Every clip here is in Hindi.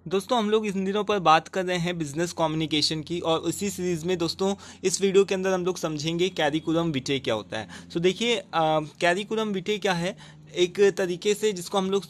दोस्तों हम लोग इन दिनों पर बात कर रहे हैं बिजनेस कम्युनिकेशन की, और उसी सीरीज़ में दोस्तों इस वीडियो के अंदर हम लोग समझेंगे कैरिकुलम विटे क्या होता है। सो देखिए, कैरिकुलम विटे क्या है, एक तरीके से जिसको हम लोग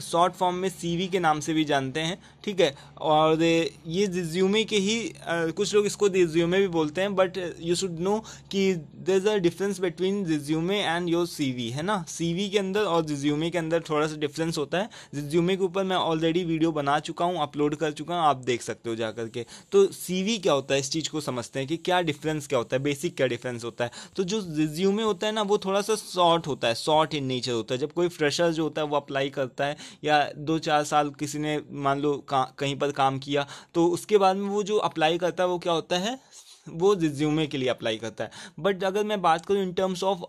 शॉर्ट फॉर्म में सीवी के नाम से भी जानते हैं, ठीक है। और ये रिज्यूमे के ही कुछ लोग इसको रिज्यूमे भी बोलते हैं, बट यू शुड नो कि there is a difference between resume and your CV, है ना। सीवी के अंदर और रिज्यूमे के अंदर थोड़ा सा डिफरेंस होता है। रिज्यूमे के ऊपर मैं ऑलरेडी वीडियो बना चुका हूँ, अपलोड कर चुका हूँ, आप देख सकते हो जा करके। तो सीवी क्या होता है, इस चीज़ को समझते हैं कि क्या डिफरेंस क्या होता है, बेसिक क्या डिफरेंस होता है। तो जो रिज्यूमे होता है ना, वो थोड़ा सा शॉर्ट होता है, शॉर्ट इन नेचर होता है। जब कोई फ्रेशर जो होता है वो अप्लाई करता है, या 2-4 साल किसी ने मान लो कहीं पर काम किया, तो उसके बाद में वो जो अप्लाई करता है वो क्या होता है, वो रिज्यूमे के लिए अप्लाई करता है। बट अगर मैं बात करूँ इन टर्म्स ऑफ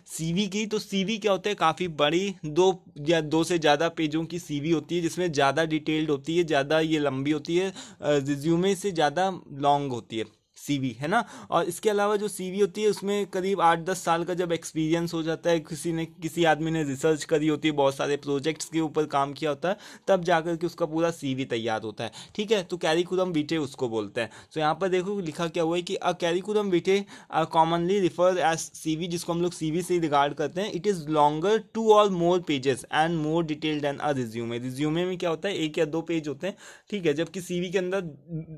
सीवी की, तो सीवी क्या होता है, काफ़ी बड़ी 2 से ज़्यादा पेजों की सीवी होती है, जिसमें ज़्यादा डिटेल्ड होती है, ज़्यादा ये लंबी होती है, रिज्यूमे से ज़्यादा लॉन्ग होती है सीवी, है ना। और इसके अलावा जो सीवी होती है उसमें करीब 8-10 साल का जब एक्सपीरियंस हो जाता है, किसी आदमी ने रिसर्च करी होती है, बहुत सारे प्रोजेक्ट्स के ऊपर काम किया होता है, तब जाकर के उसका पूरा सीवी तैयार होता है, ठीक है। तो कैरिकुलम विटे उसको बोलते हैं। तो यहाँ पर देखो लिखा क्या हुआ है कि a curriculum vitae are commonly refer as CV, जिसको हम लोग सीवी से रिगार्ड करते हैं। इट इज़ लॉन्गर 2 और more pages and more detailed than a resume. Resume में क्या होता है, 1 या 2 पेज होते हैं, ठीक है, जबकि सीवी के अंदर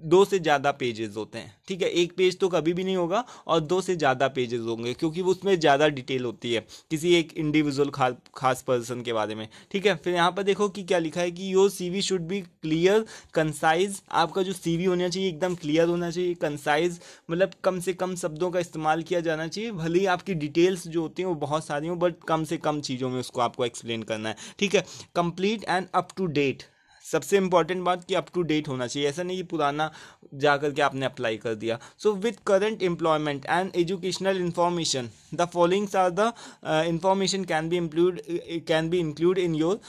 2 से ज़्यादा पेजेस होते हैं, ठीक है। 1 पेज तो कभी भी नहीं होगा और 2 से ज़्यादा पेजेस होंगे, क्योंकि वो उसमें ज़्यादा डिटेल होती है किसी एक इंडिविजुअल खास पर्सन के बारे में, ठीक है। फिर यहाँ पर देखो कि क्या लिखा है कि your CV should be clear concise. आपका जो सीवी होना चाहिए एकदम क्लियर होना चाहिए, कंसाइज मतलब कम से कम शब्दों का इस्तेमाल किया जाना चाहिए। भले ही आपकी डिटेल्स जो होती हैं वो बहुत सारी हों, बट कम से कम चीज़ों में उसको आपको एक्सप्लेन करना है, ठीक है। Complete and up to date, सबसे इंपॉर्टेंट बात कि अप टू डेट होना चाहिए, ऐसा नहीं कि पुराना जा करके आपने अप्लाई कर दिया। So with current employment and educational information the followings are the information can be include in your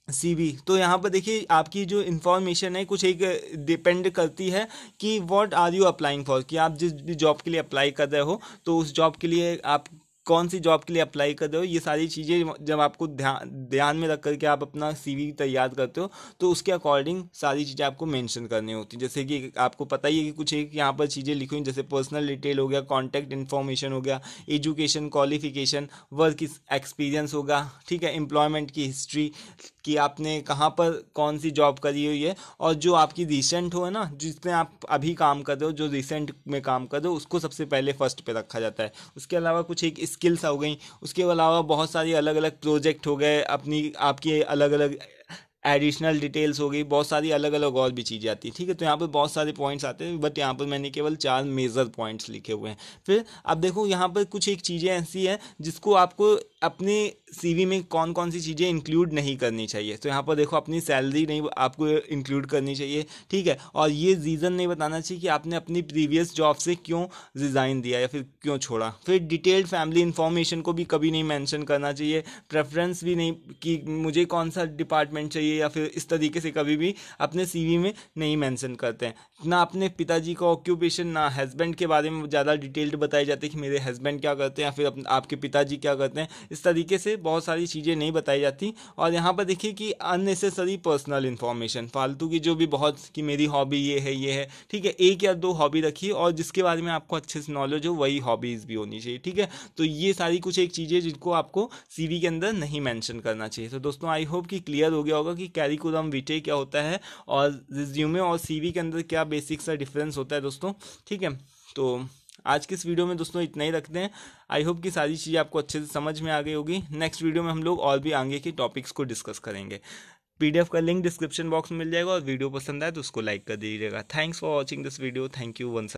CV. तो यहाँ पर देखिए आपकी जो इन्फॉर्मेशन है कुछ एक डिपेंड करती है कि what are you applying for, कि आप जिस भी जॉब के लिए अप्लाई कर रहे हो, तो उस जॉब के लिए आप कौन सी जॉब के लिए अप्लाई कर रहे हो, ये सारी चीज़ें जब आपको ध्यान में रख करके आप अपना सीवी तैयार करते हो, तो उसके अकॉर्डिंग सारी चीज़ें आपको मेंशन करनी होती है। जैसे कि आपको पता ही है कि कुछ एक यहाँ पर चीज़ें लिखी हुई, जैसे पर्सनल डिटेल हो गया, कॉन्टैक्ट इन्फॉर्मेशन हो गया, एजुकेशन क्वालिफिकेशन, वर्क एक्सपीरियंस होगा, ठीक है, एम्प्लॉयमेंट की हिस्ट्री कि आपने कहाँ पर कौन सी जॉब करी हुई है, और जो आपकी रिसेंट हो, है ना, जिसमें आप अभी काम कर रहे हो, जो रिसेंट में काम कर रहे हो, उसको सबसे पहले फर्स्ट पे रखा जाता है। उसके अलावा कुछ एक स्किल्स हो गई, उसके अलावा बहुत सारी अलग अलग प्रोजेक्ट हो गए, अपनी आपकी अलग अलग एडिशनल डिटेल्स हो गई, बहुत सारी अलग अलग और भी चीज़ें आती हैं, ठीक है। तो यहाँ पर बहुत सारे पॉइंट्स आते हैं, बट यहाँ पर मैंने केवल 4 मेजर पॉइंट्स लिखे हुए हैं। फिर अब देखो यहाँ पर कुछ एक चीज़ें ऐसी हैं जिसको आपको अपने सीवी में कौन कौन सी चीज़ें इंक्लूड नहीं करनी चाहिए। तो यहाँ पर देखो अपनी सैलरी नहीं आपको इंक्लूड करनी चाहिए, ठीक है, और ये रीज़न नहीं बताना चाहिए कि आपने अपनी प्रीवियस जॉब से क्यों रिज़ाइन दिया या फिर क्यों छोड़ा। फिर डिटेल्ड फैमिली इन्फॉर्मेशन को भी कभी नहीं मेंशन करना चाहिए, प्रेफरेंस भी नहीं कि मुझे कौन सा डिपार्टमेंट चाहिए, या फिर इस तरीके से कभी भी अपने सीवी में नहीं मेंशन करते हैं। ना अपने पिताजी का ऑक्यूपेशन, ना हस्बैंड के बारे में ज़्यादा डिटेल्ड बताई जाती है कि मेरे हस्बैंड क्या करते हैं या फिर आपके पिताजी क्या करते हैं, इस तरीके से बहुत सारी चीज़ें नहीं बताई जाती। और यहाँ पर देखिए कि अननेसेसरी पर्सनल इन्फॉर्मेशन, फालतू की जो भी बहुत कि मेरी हॉबी ये है, ठीक है, 1 या 2 हॉबी रखिए, और जिसके बारे में आपको अच्छे से नॉलेज हो वही हॉबीज़ भी होनी चाहिए, ठीक है। तो ये सारी कुछ एक चीज़ें जिनको आपको सीवी के अंदर नहीं मेंशन करना चाहिए। तो दोस्तों आई होप कि क्लियर हो गया होगा कि कैरिकुलम विटे क्या होता है, और रिज्यूमे और सीवी के अंदर क्या बेसिक सा डिफरेंस होता है दोस्तों, ठीक है। तो आज के इस वीडियो में दोस्तों इतना ही रखते हैं। आई होप कि सारी चीज़ें आपको अच्छे से समझ में आ गई होगी। नेक्स्ट वीडियो में हम लोग और भी आगे के टॉपिक्स को डिस्कस करेंगे। पीडीएफ का लिंक डिस्क्रिप्शन बॉक्स में मिल जाएगा, और वीडियो पसंद आए तो उसको लाइक कर दीजिएगा। Thanks for watching this video. Thank you once.